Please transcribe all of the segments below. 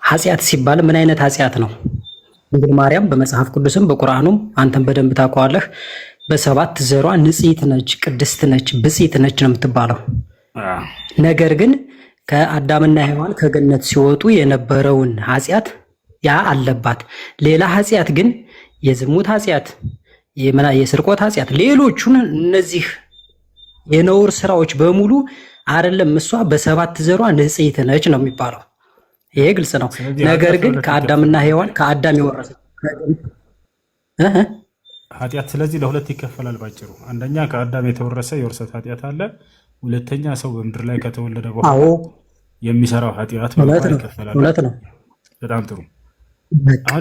ኃጢአት ሲባል ምን አይነት ኃጢአት ነው? ድንግል ማርያም በመጽሐፍ ቅዱስም በቁርአኑም አንተም በደንብ ታውቀዋለህ። በሰባት ዘሯ ንጽሕት ነች፣ ቅድስት ነች፣ ብጽዕት ነች ነው የምትባለው። ነገር ግን ከአዳምና ሔዋን ከገነት ሲወጡ የነበረውን ኃጢአት ያ አለባት። ሌላ ኃጢአት ግን የዝሙት ኃጢአት፣ የስርቆት ኃጢአት፣ ሌሎቹን እነዚህ የነውር ስራዎች በሙሉ አይደለም። እሷ በሰባት ዘሯ ንጽሕት ነች ነው የሚባለው። ይሄ ግልጽ ነው። ነገር ግን ከአዳምና ሔዋን ከአዳም የወረሰ ኃጢአት ስለዚህ ለሁለት ይከፈላል ባጭሩ። አንደኛ ከአዳም የተወረሰ የውርሰት ኃጢአት አለ። ሁለተኛ ሰው በምድር ላይ ከተወለደ በኋላ የሚሰራው ኃጢአት ይከፈላል። እውነት ነው። በጣም ጥሩ።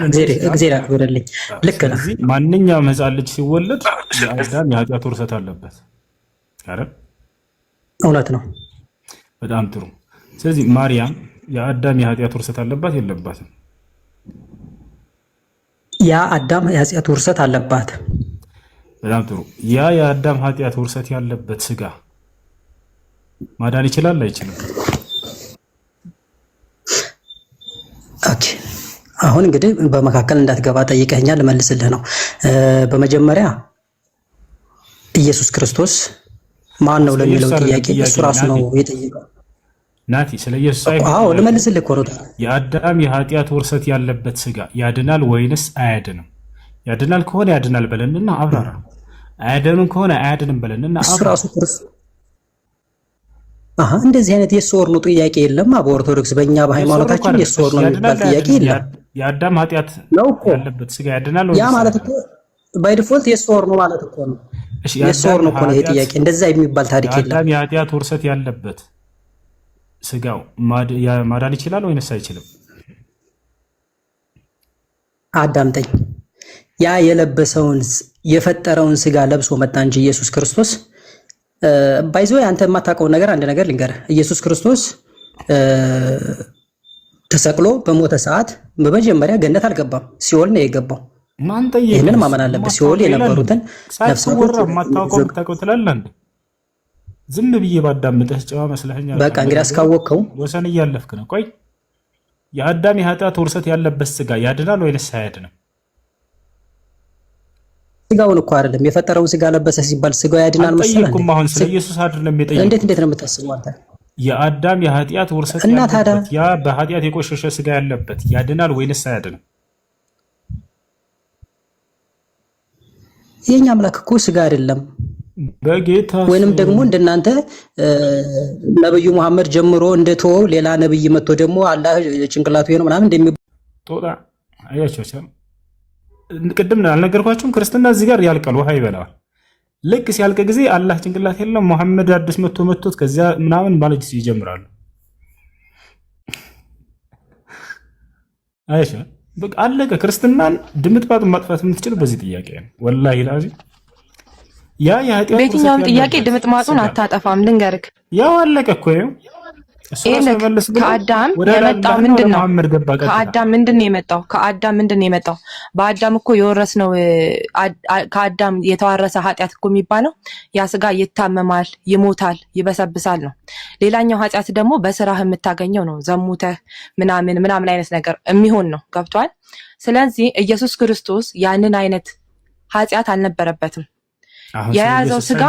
እግዚአብሔር ያክብርልኝ። ልክ ነው። ማንኛውም ሕፃን ልጅ ሲወለድ የአዳም የኃጢአት ውርሰት አለበት አይደል? እውነት ነው። በጣም ጥሩ። ስለዚህ ማርያም የአዳም የኃጢአት ውርሰት አለባት የለባትም? ያ አዳም የኃጢአት ውርሰት አለባት። በጣም ጥሩ። ያ የአዳም ኃጢአት ውርሰት ያለበት ስጋ ማዳን ይችላል አይችልም? ኦኬ፣ አሁን እንግዲህ በመካከል እንዳትገባ ጠይቀኛል፣ ልመልስልህ ነው። በመጀመሪያ ኢየሱስ ክርስቶስ ማን ነው ለሚለው ጥያቄ እሱ ራሱ ነው የጠየቀው። ናቲ ስለ ኢየሱስ ሳይሆን አዎ ልመልስልህ እኮ ነው። የአዳም የኃጢአት ውርሰት ያለበት ስጋ ያድናል ወይንስ አያድንም? ያድናል ከሆነ ያድናል በለንና አብራራ። አያድንም ከሆነ አያድንም በለንና አብራራ። እሱ ራሱ እንደዚህ አይነት የሶር ነው ጥያቄ የለም። በኦርቶዶክስ በእኛ በሃይማኖታችን የሶር ነው የሚባል ጥያቄ የለም። የአዳም ኃጢአት ያለበት ስጋ ያድናል ያ ማለት እኮ ባይ ዲፎልት የሶር ነው ማለት እኮ ነው። የሶር ነው እኮ ነው ይሄ ጥያቄ። እንደዛ የሚባል ታሪክ የለም። የአዳም የኃጢአት ውርሰት ያለበት ስጋው ማዳን ይችላል ወይንስ አይችልም? አዳምጠኝ። ያ የለበሰውን የፈጠረውን ስጋ ለብሶ መጣ እንጂ ኢየሱስ ክርስቶስ ባይዞ አንተ የማታውቀው ነገር አንድ ነገር ልንገርህ። ኢየሱስ ክርስቶስ ተሰቅሎ በሞተ ሰዓት በመጀመሪያ ገነት አልገባም፣ ሲኦል ነው የገባው። ይህንን ማመን አለበት። ሲኦል የነበሩትን ነፍሳት ማታውቀው ታውቀው ትላለህ እንዴ? ዝም ብዬ ባዳምጥህ ጨዋ መስለኸኛል። በቃ እንግዲህ አስካወቅከው ወሰን እያለፍክ ነው። ቆይ የአዳም የኃጢአት ውርሰት ያለበት ስጋ ያድናል ወይንስ አያድንም? ስጋውን እኮ አይደለም የፈጠረውን ስጋ ለበሰ ሲባል ስጋው ያድናል መሰለህ? አሁን ስለ ኢየሱስ አይደለም የጠየቁት። እንዴት ነው የምታስበው አንተ? የአዳም የኃጢአት ውርሰት ያለበት ያ በኃጢአት የቆሸሸ ስጋ ያለበት ያድናል ወይንስ አያድንም? የኛ አምላክ እኮ ስጋ አይደለም በጌታ ወይንም ደግሞ እንደናንተ ነብዩ መሐመድ ጀምሮ እንደተወው ሌላ ነብይ መጥቶ ደግሞ አላህ ጭንቅላቱ ነው ምናምን ጦጣ አያቸው። ቅድም አልነገርኳችሁም? ክርስትና እዚህ ጋር ያልቃል፣ ውሃ ይበላዋል። ልክ ሲያልቅ ጊዜ አላህ ጭንቅላት የለም መሐመድ አዲስ መጥቶት ከዚያ ምናምን ማለት ይጀምራሉ። አያቸው በቃ አለቀ። ክርስትናን ድምጥማጥ ማጥፋት የምትችል በዚህ ጥያቄ ነው። ወላሂ ላዚ በየትኛውም ጥያቄ ድምጥማጡን አታጠፋም። ልንገርክ፣ ያው አለቀ እኮ ይኸው። ከአዳም የመጣው ምንድን ነው? ከአዳም ምንድን ነው የመጣው? ከአዳም ምንድን ነው የመጣው? በአዳም እኮ የወረስነው ከአዳም የተዋረሰ ኃጢአት እኮ የሚባለው ያ ስጋ ይታመማል፣ ይሞታል፣ ይበሰብሳል ነው። ሌላኛው ኃጢአት ደግሞ በስራህ የምታገኘው ነው። ዘሙተህ ምናምን አይነት ነገር የሚሆን ነው። ገብቷል? ስለዚህ ኢየሱስ ክርስቶስ ያንን አይነት ኃጢአት አልነበረበትም። የያዘው ስጋ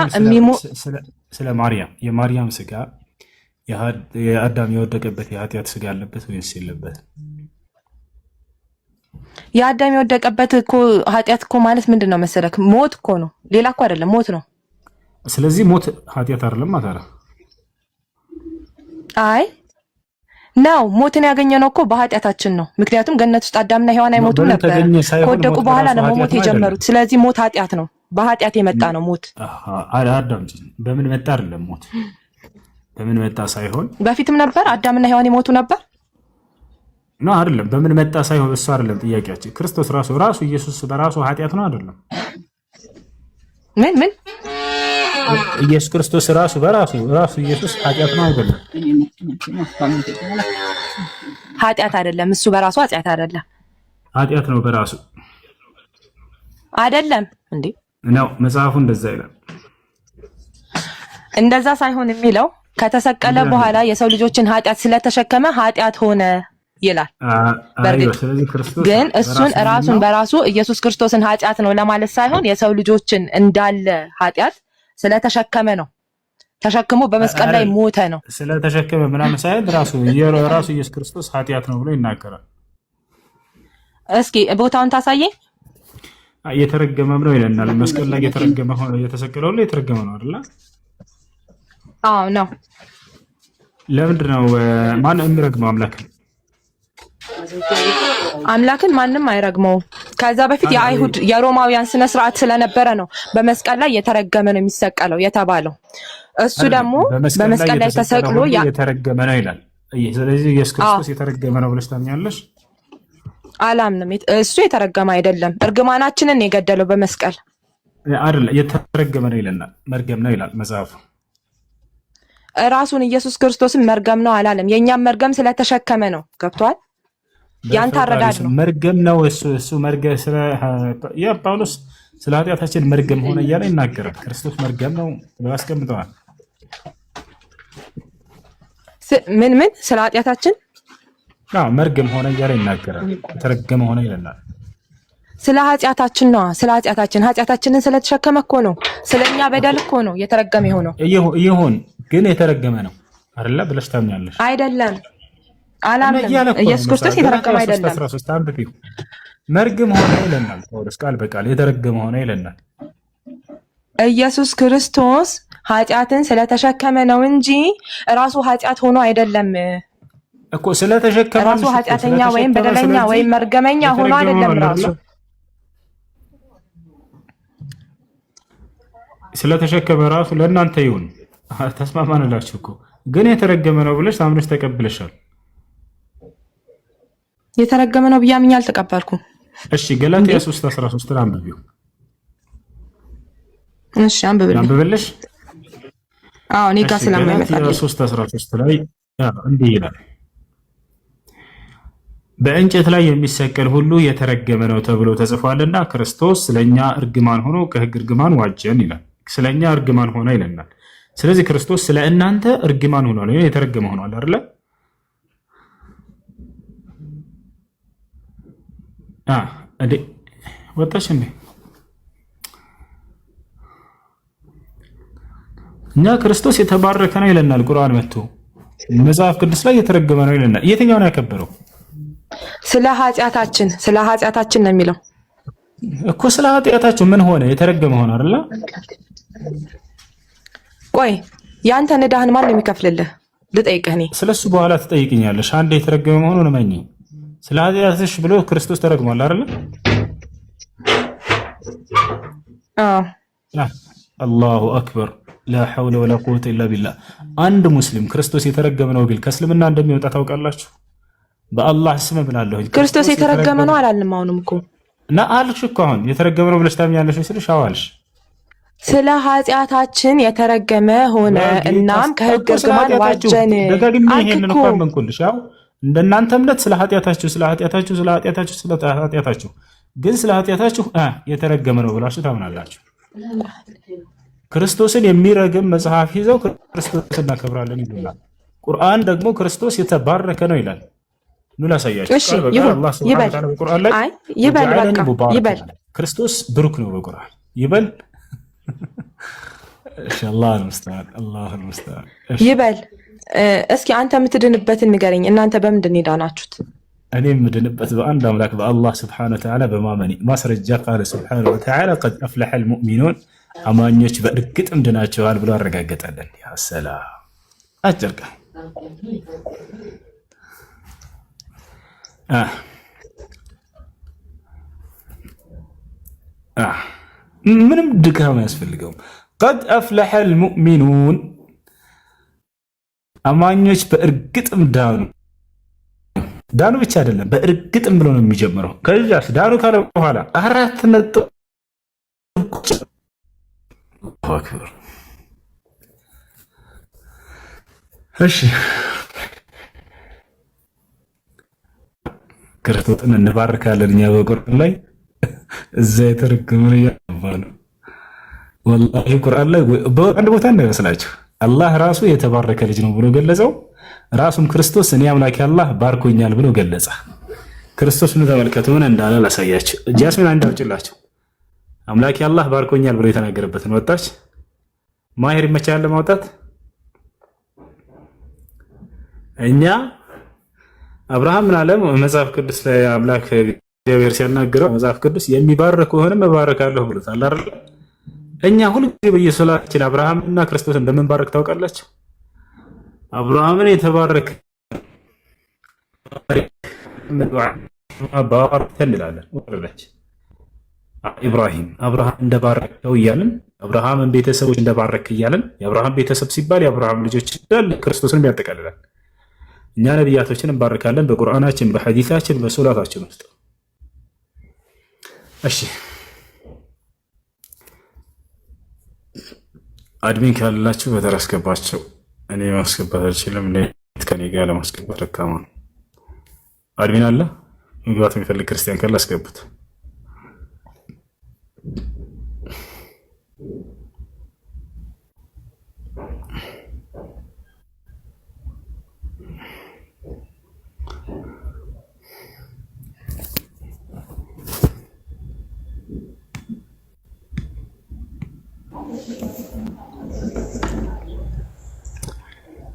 ስለ ማርያም የማርያም ስጋ የአዳም የወደቀበት የኃጢአት ስጋ አለበት ወይስ የለበትም? የአዳም የወደቀበት እኮ ኃጢአት እኮ ማለት ምንድን ነው መሰለክ? ሞት እኮ ነው፣ ሌላ እኮ አይደለም፣ ሞት ነው። ስለዚህ ሞት ኃጢአት አይደለም ማለት ነው? አይ ነው፣ ሞትን ያገኘነው እኮ በኃጢአታችን ነው። ምክንያቱም ገነት ውስጥ አዳምና ሔዋን አይሞቱም ነበር፣ ከወደቁ በኋላ ነው መሞት የጀመሩት። ስለዚህ ሞት ኃጢአት ነው፣ በኃጢአት የመጣ ነው ሞት። አዳም በምን መጣ አይደለም ሞት በምን መጣ ሳይሆን በፊትም ነበር አዳምና ሔዋን ይሞቱ ነበር ነው አይደለም? በምን መጣ ሳይሆን እሱ አይደለም ጥያቄያችን። ክርስቶስ ራሱ ኢየሱስ በራሱ ኃጢአት ነው አይደለም? ምን ኢየሱስ ክርስቶስ በራሱ ኢየሱስ ኃጢአት ነው አይደለም? ኃጢአት አይደለም፣ እሱ በራሱ ኃጢአት አይደለም። ኃጢአት ነው በራሱ አይደለም እንዴ? ነው መጽሐፉ እንደዛ ይላል። እንደዛ ሳይሆን የሚለው ከተሰቀለ በኋላ የሰው ልጆችን ኃጢአት ስለተሸከመ ኃጢአት ሆነ ይላል። በእርግጥ ግን እሱን ራሱን በራሱ ኢየሱስ ክርስቶስን ኃጢአት ነው ለማለት ሳይሆን የሰው ልጆችን እንዳለ ኃጢአት ስለተሸከመ ነው። ተሸክሞ በመስቀል ላይ ሞተ ነው። ስለተሸከመ ምናምን ሳይሆን ራሱ ኢየሱስ ክርስቶስ ኃጢአት ነው ብሎ ይናገራል። እስኪ ቦታውን ታሳየኝ። እየተረገመም ነው ይለናል። መስቀል ላይ እየተረገመ ሆኖ እየተሰቀለው ላይ እየተረገመ ነው አይደል? አዎ ነው። ለምንድን ነው ማን የሚረግመው አምላክን? ማንም አይረግመው። ከዛ በፊት የአይሁድ የሮማውያን ስነ ስርዓት ስለነበረ ነው በመስቀል ላይ የተረገመ ነው የሚሰቀለው የተባለው። እሱ ደግሞ በመስቀል ላይ ተሰቅሎ የተረገመ ነው ይላል። ስለዚህ ኢየሱስ ክርስቶስ የተረገመ ነው ብለሽ ታምኛለሽ? አላምንም። እሱ የተረገመ አይደለም። እርግማናችንን የገደለው በመስቀል አይደለም። የተረገመ ነው ይለናል። መርገም ነው ይላል መጽሐፉ። ራሱን ኢየሱስ ክርስቶስን መርገም ነው አላለም። የኛም መርገም ስለተሸከመ ነው። ገብቷል? ያንተ አረዳድ ነው። መርገም ነው እሱ መርገም ጳውሎስ ስለ ኃጢአታችን መርገም ሆነ እያለ ይናገራል። ክርስቶስ መርገም ነው ብለው አስቀምጠዋል። ምን ስለ ኃጢአታችን መርገም ሆነ እያለ ይናገራል። የተረገመ ሆነ ይለናል። ስለ ኃጢአታችን ነው። ስለ ኃጢአታችንን ስለተሸከመ እኮ ነው። ስለኛ በደል እኮ ነው የተረገመ የሆነው። ይሁን ግን የተረገመ ነው አይደለ ብለሽ ታምኛለሽ? አይደለም አላምንም። ኢየሱስ ክርስቶስ የተረገመ አይደለም። 13 አንብቢው። መርገም ሆነ ይለናል ጳውሎስ ቃል በቃል የተረገመ ሆነ ይለናል። ኢየሱስ ክርስቶስ ኃጢአትን ስለተሸከመ ነው እንጂ ራሱ ኃጢአት ሆኖ አይደለም እኮ። ስለተሸከመ ራሱ ኃጢአተኛ ወይም በደለኛ ወይም መርገመኛ ሆኖ አይደለም። ራሱ ስለተሸከመ ራሱ ለእናንተ ይሁን ተስማማንላችሁ እኮ። ግን የተረገመ ነው ብለሽ አምነሽ ተቀብለሻል። የተረገመ ነው ብዬ አምኜ አልተቀበልኩም። እሺ ገላትያ 3:13 አንብቢው። እሺ አንብብልሽ። አዎ እኔ ጋር ስለማይመጣ ገላትያ 3:13 ላይ እንዲህ ይላል፣ በእንጨት ላይ የሚሰቀል ሁሉ የተረገመ ነው ተብሎ ተጽፏልና ክርስቶስ ስለኛ እርግማን ሆኖ ከሕግ እርግማን ዋጀን ይላል። ስለኛ እርግማን ሆነ ይለናል። ስለዚህ ክርስቶስ ስለ እናንተ እርግማን ሆኗል፣ የተረገመ ሆኗል አይደለ? እንዴ ወጣሽ እንዴ? እኛ ክርስቶስ የተባረከ ነው ይለናል ቁርአን መጥቶ፣ መጽሐፍ ቅዱስ ላይ የተረገመ ነው ይለናል። የትኛው ነው ያከበረው? ስለ ኃጢአታችን ነው የሚለው እኮ። ስለ ኃጢአታችሁ ምን ሆነ? የተረገመ ሆነ አይደለ? ቆይ ያንተ ንዳህን ማን ነው የሚከፍልልህ? ልጠይቅህ እኔ። ስለሱ በኋላ ትጠይቅኛለሽ። አንዴ የተረገመ መሆኑን እመኚ። ስለ ኃጢአትሽ ብሎ ክርስቶስ ተረግሟል አይደለ? አላሁ አክበር ላ ሐውለ ወላ ቁወተ ኢላ ቢላህ። አንድ ሙስሊም ክርስቶስ የተረገመ ነው ቢል ከእስልምና እንደሚወጣ ታውቃላችሁ? በአላህ ስም ብላለሁ ክርስቶስ የተረገመ ነው አላልንም። አሁንም እኮ እና አልሽ እኮ አሁን የተረገመ ነው ብለሽ ታምኛለሽ ስልሽ አዋልሽ። ስለ ኃጢአታችን የተረገመ ሆነ እናም ከሕግ እርግማን ዋጀን። ደጋግሜ ይሄንን እኮ አመንኩልሽ። ያው እንደናንተ እምነት ስለ ኃጢአታችሁ ግን ስለ ኃጢአታችሁ የተረገመ ነው ብላችሁ ታምናላችሁ። ክርስቶስን የሚረግም መጽሐፍ ይዘው ክርስቶስን እናከብራለን ይሉናል። ቁርአን ደግሞ ክርስቶስ የተባረከ ነው ይላል። ኑ ላሳያችሁ። ይበል ክርስቶስ ብሩክ ነው በቁርአን ይበል። ኢንሻአላህ አላህ المستعان ይበል። እስኪ አንተ የምትድንበትን ንገረኝ። እናንተ በምንድን ነው የዳናችሁት? እኔ የምድንበት በአንድ አምላክ በአላህ ስብሐነሁ ወተዓላ በማመኔ ማስረጃ ቃለ ስብሐነሁ ወተዓላ ቀድ አፍለሐ አልሙእሚኑን አማኞች በእርግጥም ድናቸዋል ብሎ አረጋገጠልን። ያ ሰላም አጭር ቃል ምንም ድካም አያስፈልገውም። ቀድ አፍለሐ አልሙእሚኑን አማኞች በእርግጥም ዳኑ ብቻ አይደለም በእርግጥም ብሎ ነው የሚጀምረው። ከዚያስ ዳኑ ካለ በኋላ 4 ነጥብ አክበር። እሺ ክርስቶስን እንባርካለን እኛ በቁርአን ላይ እዛ የተረገመ ነው። ወላሂ ቁርአን ላይ በአንድ ቦታ እንዳይመስላችሁ አላህ ራሱ የተባረከ ልጅ ነው ብሎ ገለጸው። ራሱም ክርስቶስ እኔ አምላኬ አላህ ባርኮኛል ብሎ ገለጸ። ክርስቶስ ምን ተመልከቱ ምን እንዳለ ላሳያችሁ። ጃስሚን አንድ አውጭላችሁ አምላኬ አላህ ባርኮኛል ብሎ የተናገረበትን ወጣች። ማሄር ይመቻል ለማውጣት እኛ አብርሃም ምን አለ መጽሐፍ ቅዱስ ላይ አምላክ እግዚአብሔር ሲያናገረው መጽሐፍ ቅዱስ የሚባረክ ሆነ መባረካለሁ ብሎታል አይደል? እኛ ሁልጊዜ በየሶላችን አብርሃምና ክርስቶስ እንደምንባረክ ታውቃላችሁ። አብርሃምን የተባረከ ባረክ እንላለን ወረደች ኢብራሂም አብርሃም እንደባረከው እያልን አብርሃምን ቤተሰቦች እንደባረክ እያልን የአብርሃም ቤተሰብ ሲባል የአብርሃም ልጆች እንዳለ ክርስቶስን ያጠቃልላል። እኛ ነብያቶችን እንባርካለን በቁርአናችን በሐዲሳችን በሶላታችን ውስጥ። እሺ አድሚን ካላችሁ በተራ አስገባቸው። እኔ ማስገባት አልችልም። ከኔ ጋር ለማስገባት ደካማ ነው። አድሚን አለ መግባት የሚፈልግ ክርስቲያን ካለ አስገቡት።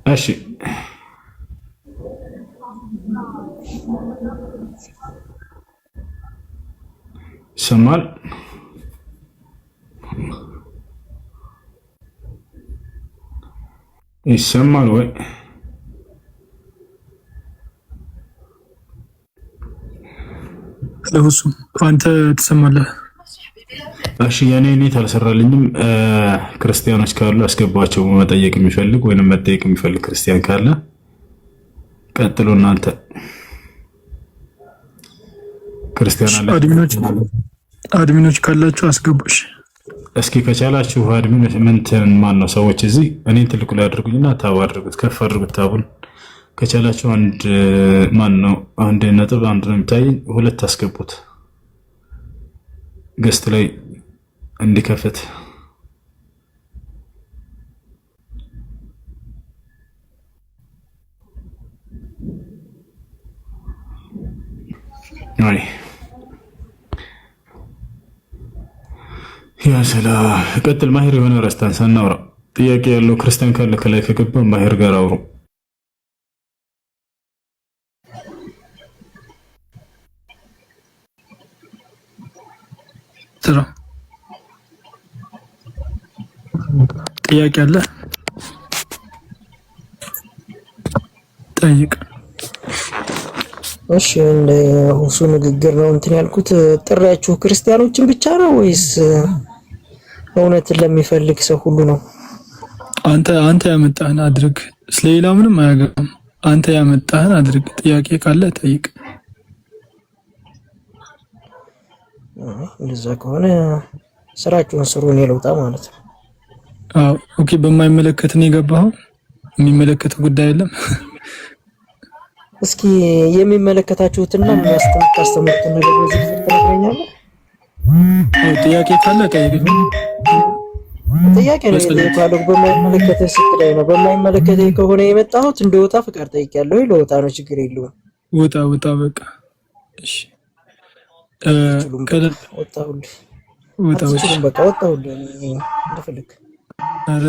እሺ ይሰማል? ይሰማል ወይ? ለሁሱ አንተ ትሰማለህ? እሺ የኔ ኔት አልሰራልኝም። ክርስቲያኖች ካሉ አስገባቸው። መጠየቅ የሚፈልግ ወይንም መጠየቅ የሚፈልግ ክርስቲያን ካለ ቀጥሉ። እናንተ ክርስቲያን አለ አድሚኖች ካላችሁ አስገባሽ። እስኪ ከቻላችሁ አድሚኖች ማን ነው ሰዎች እዚህ እኔን ትልቁ ላይ አድርጉኝና ታብ አድርጉት፣ ከፍ አድርጉት ታቡን። ከቻላችሁ አንድ ማን ነው 1.1 ነው የሚታየኝ፣ 2 አስገቡት ገስት ላይ እንዲከፍት። አይ ያ ሰላም። ቀጥል ማሄር። የሆነ ረስታን ሳናውራ ጥያቄ ያለው ክርስቲያን ካለ ከላይ ከገባ ማሄር ጋር አውሩ። ጥያቄ አለ? ጠይቅ። እሺ እንደ ሁሱ ንግግር ነው እንትን ያልኩት። ጥሪያችሁ ክርስቲያኖችን ብቻ ነው ወይስ እውነትን ለሚፈልግ ሰው ሁሉ ነው? አንተ ያመጣህን አድርግ። ስለሌላ ምንም አያገባም። አንተ ያመጣህን አድርግ። ጥያቄ ካለ ጠይቅ። እንደዛ ከሆነ ስራችሁን ስሩ፣ እኔ ልውጣ ማለት ነው። አዎ ኦኬ። በማይመለከት ነው የገባኸው? የሚመለከት ጉዳይ የለም። እስኪ የሚመለከታችሁትና የምታስተምሩትን ነገር በዝርዝር ትነግረኛለህ? ጥያቄ ካለ ጠይቅ። ጥያቄ ነው የጠየቀው። በማይመለከተህ ስትለኝ ነው። በማይመለከተህ ከሆነ የመጣሁት እንደወጣ ፍቃድ ጠይቄያለሁ። ለወጣ ነው፣ ችግር የለውም። ወጣ በቃ እሺ። ወጣሁልህ። በቃ ወጣሁልህ። እንደፈለክ አረ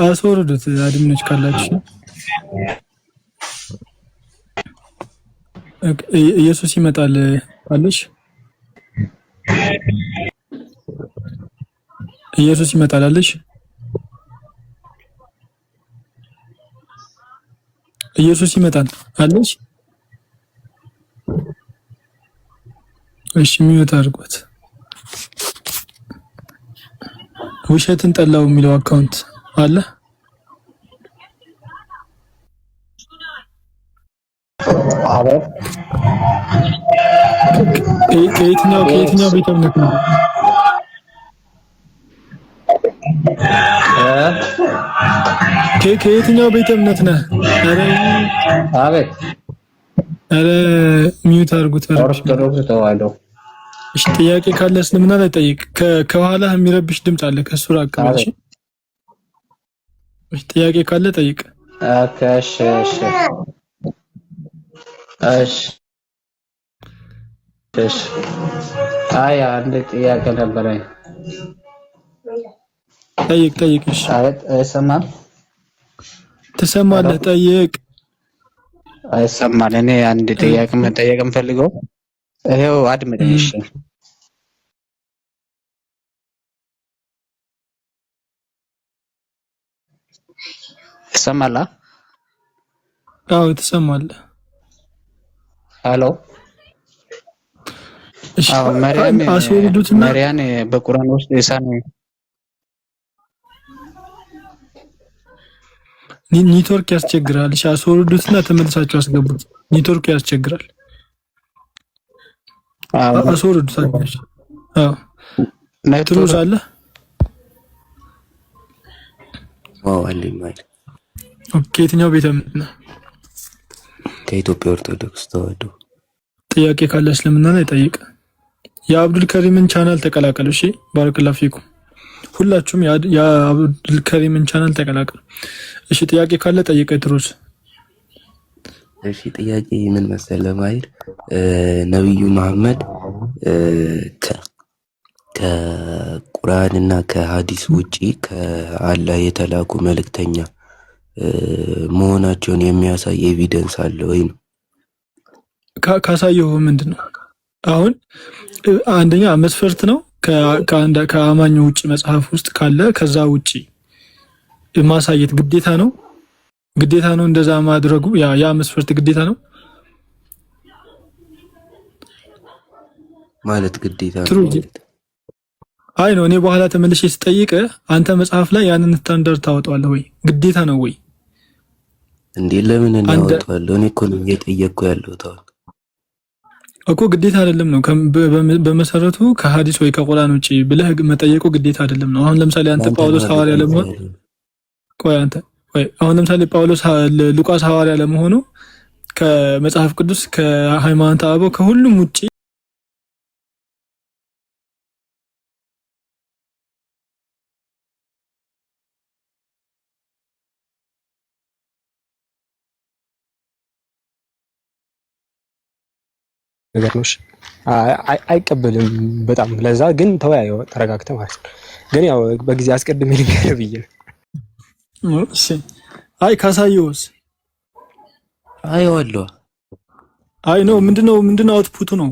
አስወርዱት አድሚኖች ካላችሁ። ኢየሱስ ይመጣል አለሽ? ኢየሱስ ይመጣል አለሽ? ኢየሱስ ይመጣል አለሽ? እሺ ሚውት አድርጓት። ውሸትን ጠላው የሚለው አካውንት አለ? ከየትኛው ቤተ እምነት ነው? ከየትኛው ቤተ እምነት ነህ? አቤት። ኧረ ሚውት አድርጉት። ኦርቶዶክስ ተዋህዶ። እሺ ጥያቄ ካለ እስልምና ላይ ጠይቅ። ከኋላ የሚረብሽ ድምፅ አለ፣ ከሱ ራቅ በል። ጥያቄ ካለ ጠይቅ። ኦኬ እሺ እሺ እሺ እሺ። አይ አንድ ጥያቄ ነበረኝ። ጠይቅ። እሺ አይሰማም? ትሰማለህ? ጠይቅ። አይሰማል። እኔ አንድ ጥያቄ መጠየቅ የምፈልገው ይሄው አድምጠኝ። እሺ ይሰማል? አዎ ትሰማለህ። ሄሎ እሺ መርያም አስወርዱትና መርያን በቁርአን ውስጥ ኢሳን ኔትወርክ ያስቸግራል። እሺ አስወርዱትና ተመልሳችሁ አስገቡት። ኔትወርክ ያስቸግራል። አስወርዱት። አዎ ትሩስ አለ። አለኝ ማለት ኦኬ። የትኛው ቤተ እምነት ነው? ከኢትዮጵያ ኦርቶዶክስ ተዋህዶ። ጥያቄ ካለ እስልምና ላይ ጠይቅ። የአብዱል ከሪምን ቻናል ተቀላቀሉ። እሺ ባረከላሁ ፊኩም። ሁላችሁም የአብዱል ከሪምን ቻናል ተቀላቀሉ። እሺ ጥያቄ ካለ ጠይቅ ትሩስ። እሺ ጥያቄ ምን መሰለህ ማይር ነብዩ መሐመድ ከቁርአንና ከሐዲስ ውጪ ከአላህ የተላኩ መልእክተኛ መሆናቸውን የሚያሳይ ኤቪደንስ አለ ወይ ነው? ካሳየው ምንድነው? አሁን አንደኛ መስፈርት ነው። ከአማኝ ውጪ መጽሐፍ ውስጥ ካለ ከዛ ውጪ ማሳየት ግዴታ ነው። እንደዛ ማድረጉ ያ መስፈርት ግዴታ ነው ማለት ግዴታ ነው። አይ ነው። እኔ በኋላ ተመልሼ ስጠይቅ አንተ መጽሐፍ ላይ ያንን ስታንዳርድ ታወጣዋለህ ወይ? ግዴታ ነው ወይ? እንዴ ለምን እናወጣዋለን? እኔ እኮ ነው እየጠየቅኩ ያለሁት እኮ ግዴታ አይደለም ነው። በመሰረቱ ከሐዲስ ወይ ከቁርአን ውጪ ብለህ መጠየቁ ግዴታ አይደለም ነው። አሁን ለምሳሌ አንተ ጳውሎስ ሐዋርያ ለመሆን አሁን ለምሳሌ ሉቃስ ሐዋርያ ለመሆኑ ከመጽሐፍ ቅዱስ ከሃይማኖት አበው ከሁሉም ውጪ ነገር ነው። አይቀበልም በጣም ለዛ ግን ተወያዩ ተረጋግተ ማለት ነው። ግን ያው በጊዜ አስቀድሜ ልንገር ብዬ ነው። እሺ አይ ካሳየውስ አየዋለሁ። አይ ነው ምንድነው አውትፑቱ ነው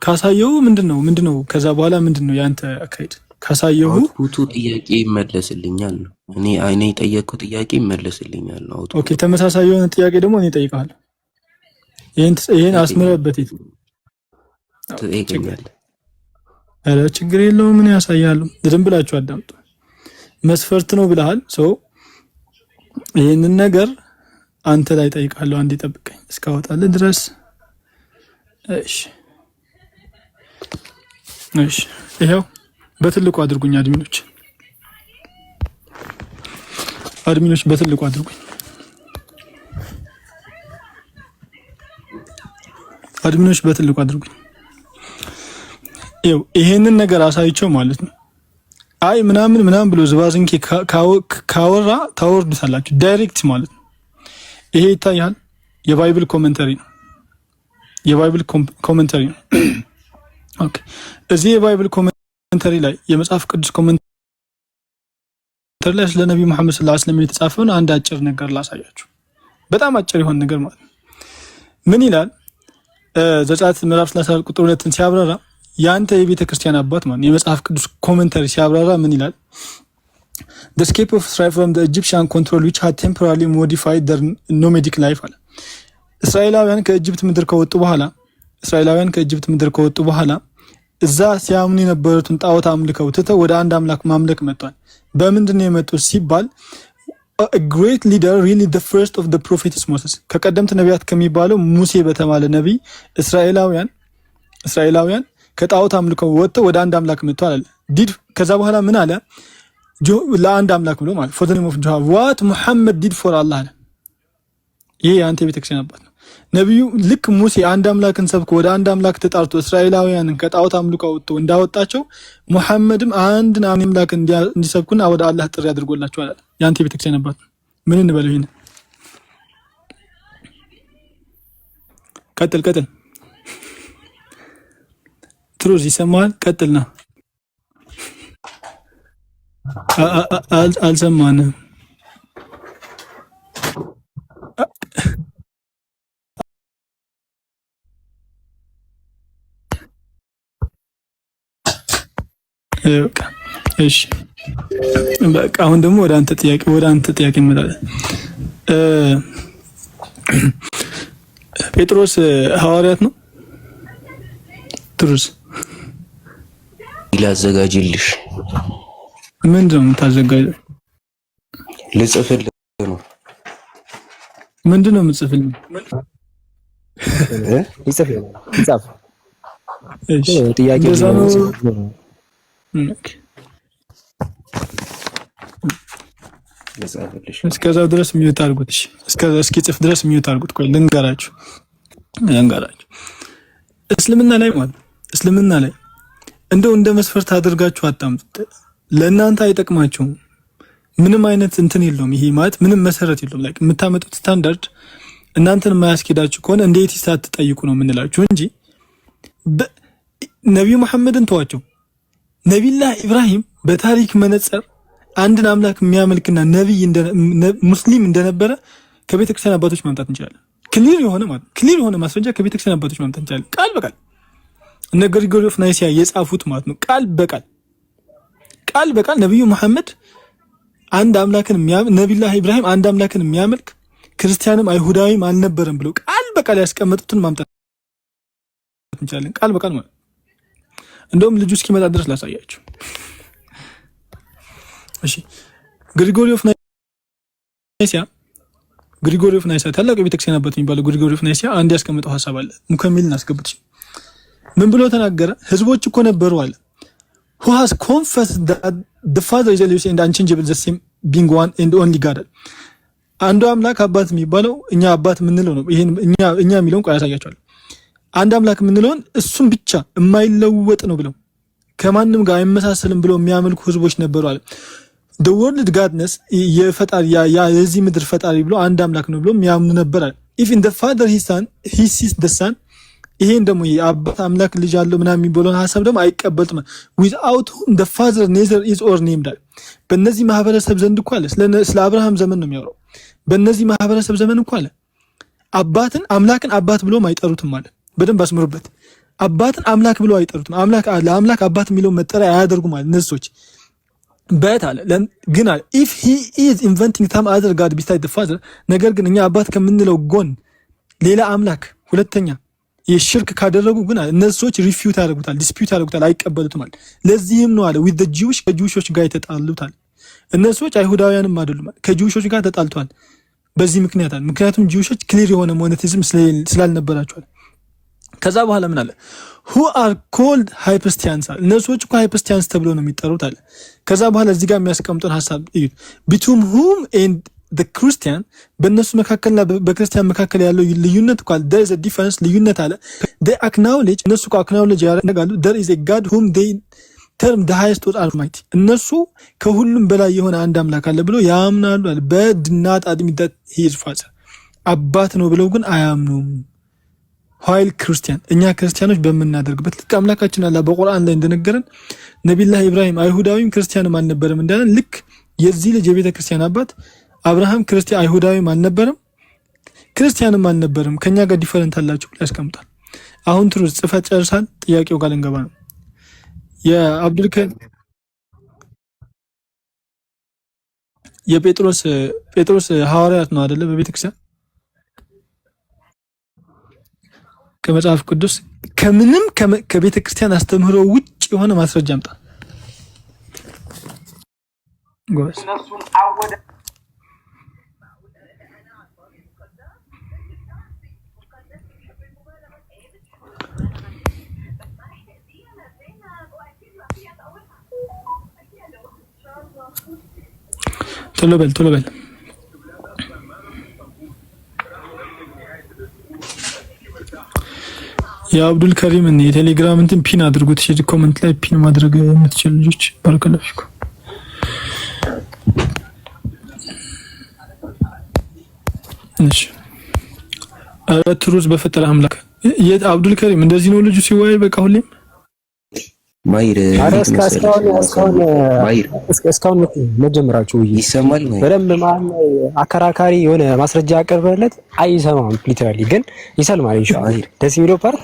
ካሳየው ምንድነው ከዛ በኋላ ምንድነው ያንተ አካሄድ? ካሳየው አውትፑቱ ጥያቄ ይመለስልኛል ነው። እኔ የጠየቅኩ ጥያቄ ይመለስልኛል ነው። ኦኬ ተመሳሳይ የሆነ ጥያቄ ደግሞ እኔ እጠይቃለሁ። ይሄን አስምረበት ትጠይቀኛለህ። ኧረ ችግር የለውም። ምን ያሳያሉ? ዝም ብላችሁ አዳምጡ። መስፈርት ነው ብለሃል። ይሄንን ነገር አንተ ላይ ጠይቃለሁ። አንዴ ጠብቀኝ እስካወጣልህ ድረስ። እሺ ይሄው በትልቁ አድርጉኝ አድሚኖች በትልቁ አድርጉኝ። አድሚኖች በትልቁ አድርጉኝ። ይሄንን ነገር አሳይቸው ማለት ነው። አይ ምናምን ብሎ ዝባዝንኬ ካወራ ታወርዱታላችሁ ዳይሬክት ማለት ነው። ይሄ ይታያል። የባይብል ኮሜንተሪ ነው። ኦኬ እዚህ የባይብል ኮሜንተሪ ላይ የመጽሐፍ ቅዱስ ኮሜንተሪ ላይ ስለ ነብዩ መሐመድ ሰለላሁ ዐለይሂ ወሰለም የተጻፈውን አንድ አጭር ነገር ላሳያችሁ። በጣም አጭር የሆነ ነገር ማለት ነው። ምን ይላል? ዘጸአት ምዕራፍ 34 ቁጥር 2ን ሲያብራራ ያንተ የቤተ ክርስቲያን አባት ማለት የመጽሐፍ ቅዱስ ኮሜንተሪ ሲያብራራ ምን ይላል? The escape of Israel from the Egyptian control which had temporarily modified their nomadic life አለ። እስራኤላውያን ከኢጅፕት ምድር ከወጡ በኋላ እዛ ሲያምኑ የነበሩትን ጣዖት አምልከው ትተው ወደ አንድ አምላክ ማምለክ መጥቷል። በምንድነው የመጡት ሲባል a great leader really the first of the prophets Moses ከቀደምት ነቢያት ከሚባለው ሙሴ በተባለ ነብይ እስራኤላውያን ከጣዖት አምልከው ወጥተው ወደ አንድ አምላክ መጥቷል አለ። ከዛ በኋላ ምን አለ? ለአንድ አምላክ ብሎ ማለት for the name of Jehovah what Muhammad did for Allah አለ። ይሄ አንተ ቤተክርስቲያን አባት ነው። ነብዩ ልክ ሙሴ አንድ አምላክን ሰብኮ ወደ አንድ አምላክ ተጣርቶ እስራኤላውያንን ከጣዖት አምልኮ አውጥቶ እንዳወጣቸው ሙሐመድም አንድ አምላክ እንዲሰብኩና ወደ አላህ ጥሪ አድርጎላቸዋል። ያንተ ቤተክርስቲያን አባት ምን እንበለው? ይሄን ቀጥል ትሩዝ ይሰማል። ቀጥልና አልሰማንም። እሺ በቃ አሁን ደግሞ ወደ አንተ ጥያቄ እንመጣለን። ጴጥሮስ ሐዋርያት ነው? ትሩዝ ላዘጋጅልሽ። ምንድን ነው የምታዘጋጀው? ልጽፍልህ ነው። ምንድን ነው የምጽፍልኝ? ይጻፍ። እሺ ጥያቄ ነው። እስከዛው ድረስ ሚዩት አድርጉት። እሺ እስኪ ጽፍ ድረስ ሚዩት አድርጉት። ቆይ ልንገራችሁ። እስልምና ላይ እንደው እንደ መስፈርት አድርጋችሁ አታምጡት። ለእናንተ አይጠቅማችሁም። ምንም አይነት እንትን የለውም። ይሄ ማለት ምንም መሰረት የለውም። ላይክ የምታመጡት ስታንዳርድ እናንተን የማያስኬዳችሁ ከሆነ እንዴት ይሳት ትጠይቁ ነው የምንላችሁ እንጂ ነብዩ መሐመድን ተዋቸው። ነቢላህ ኢብራሂም በታሪክ መነጽር አንድን አምላክ የሚያመልክና ነብይ ሙስሊም እንደነበረ ከቤተክርስቲያን አባቶች ማምጣት እንችላለን። ክሊር የሆነ ማስረጃ ከቤተክርስቲያን አባቶች ማምጣት እንችላለን። ቃል በቃል እነ ግሪጎሪ ኦፍ ናይሲያ የጻፉት ማለት ነው። ቃል በቃል ነብዩ መሐመድ አንድ አምላክን የሚያመልክ ነቢላህ ኢብራሂም አንድ አምላክን የሚያመልክ ክርስቲያንም አይሁዳዊም አልነበረም ብለው ቃል በቃል ያስቀመጡትን ማምጣት እንችላለን። ቃል በቃል ማለት እንደውም ልጁ እስኪመጣ ድረስ ላሳያችሁ። እሺ ግሪጎሪ ኦፍ ናይሲያ ታላቁ የቤተክርስቲያን አባት የሚባለው ግሪጎሪ ኦፍ ናይሲያ አንድ ያስቀመጠው ሐሳብ አለ። ሙከሚልን አስገብት ምን ብሎ ተናገረ? ህዝቦች እኮ ነበሩ አለ who has confessed that the father is elusive and unchangeable, the same being one and only God. አንዱ አምላክ አባት የሚባለው እኛ አባት የምንለው ነው። ይሄን እኛ የሚለውን ቆይ ያሳያቸዋል። አንድ አምላክ የምንለውን እሱም ብቻ የማይለወጥ ነው ብለው ከማንም ጋር አይመሳሰልም ብለው የሚያመልኩ ህዝቦች ነበሩ አለ። the world godness የፈጣሪ የዚህ ምድር ፈጣሪ ብሎ አንድ አምላክ ነው ብሎ የሚያምኑ ነበር አለ። if in the father he sees the son ይሄን ደግሞ የአባት አምላክ ልጅ አለው ምናምን የሚባለውን ሐሳብ ደግሞ አይቀበልም። without whom the father neither is or named። በእነዚህ ማህበረሰብ ዘንድ እኮ አለ ስለ አብርሃም ዘመን ነው የሚያወራው። በእነዚህ ማህበረሰብ ዘመን እኮ አለ አምላክን አባት ብሎም አይጠሩትም አለ። በደንብ አስምሩበት። አባትን አምላክ ብሎ አይጠሩትም። ለአምላክ አባት የሚለው መጠሪያ አያደርጉም አለ እነዚህ ሰዎች። በት አለ ግን አለ if he is inventing some other god besides the father፣ ነገር ግን እኛ አባት ከምንለው ጎን ሌላ አምላክ ሁለተኛ የሽርክ ካደረጉ ግን አለ እነዚህ ሰዎች ሪፊዩት ያደርጉታል፣ ዲስፒዩት ያደርጉታል፣ አይቀበሉትም አለ። ለዚህም ነው አለ with the Jewish ከጂውሾች ጋር የተጣሉታል። እነዚህ ሰዎች አይሁዳውያንም አይደሉም አለ፣ ከጂውሾች ጋር ተጣልቷል። በዚህ ምክንያት አለ ምክንያቱም ጂውሾች ክሊር የሆነ ሞኖቴይዝም ስላልነበራቸው አለ። ከዛ በኋላ ምን አለ who are called hypostations አለ። እነዚህ ሰዎች እኮ hypostations ተብለው ነው የሚጠሩት አለ። ከዛ በኋላ እዚህ ጋር የሚያስቀምጡን ሐሳብ እዩት። between whom and the Christian በእነሱ መካከልና በክርስቲያን መካከል ያለው ልዩነት እኮ there is a difference ልዩነት አለ። they acknowledge እነሱ እኮ acknowledge ያደርጋሉ there is a God whom they term the highest or almighty እነሱ ከሁሉም በላይ የሆነ አንድ አምላክ አለ ብሎ ያምናሉ አለ። but not admit that he is father አባት ነው ብለው ግን አያምኑም። ኃይል ክርስቲያን እኛ ክርስቲያኖች በመናደርግበት ልክ አምላካችን አላህ በቁርአን ላይ እንደነገረን ነቢላህ ኢብራሂም አይሁዳዊም ክርስቲያንም አልነበረም እንዳለን ልክ የዚህ ልጅ የቤተ ክርስቲያን አባት አብርሃም ክርስቲያን አይሁዳዊም አልነበረም ክርስቲያንም አልነበረም ከኛ ጋር ዲፈረንት አላችሁ ብሎ ያስቀምጣል። አሁን ትሩዝ ጽፈት ጨርሳል። ጥያቄው ጋር ልንገባ ነው። የጴጥሮስ ሐዋርያት ነው አይደለ? በቤተክርስቲያን ከመጽሐፍ ቅዱስ ከምንም ከቤተክርስቲያን አስተምህሮ ውጭ የሆነ ማስረጃ አምጣ። ጎስ ቶሎ በል የአብዱል ከሪምን የቴሌግራም እንትን ፒን አድርጉት። እሺ ኮሜንት ላይ ፒን ማድረግ የምትችሉ ልጆች ባረከላችሁ። እሺ ትሩዝ በፈጠረ አምላክ የአብዱል ከሪም እንደዚህ ነው ልጁ ሲወያይ በቃ ሁሌም ማይር እስካሁን መጀመራችሁ ይሰማል። በደንብ ማን አከራካሪ የሆነ ማስረጃ ያቀርበለት አይሰማም። ሊትራሊ ግን ይሰልማል። ኢንሻአላህ ደስ የሚለው ፓርት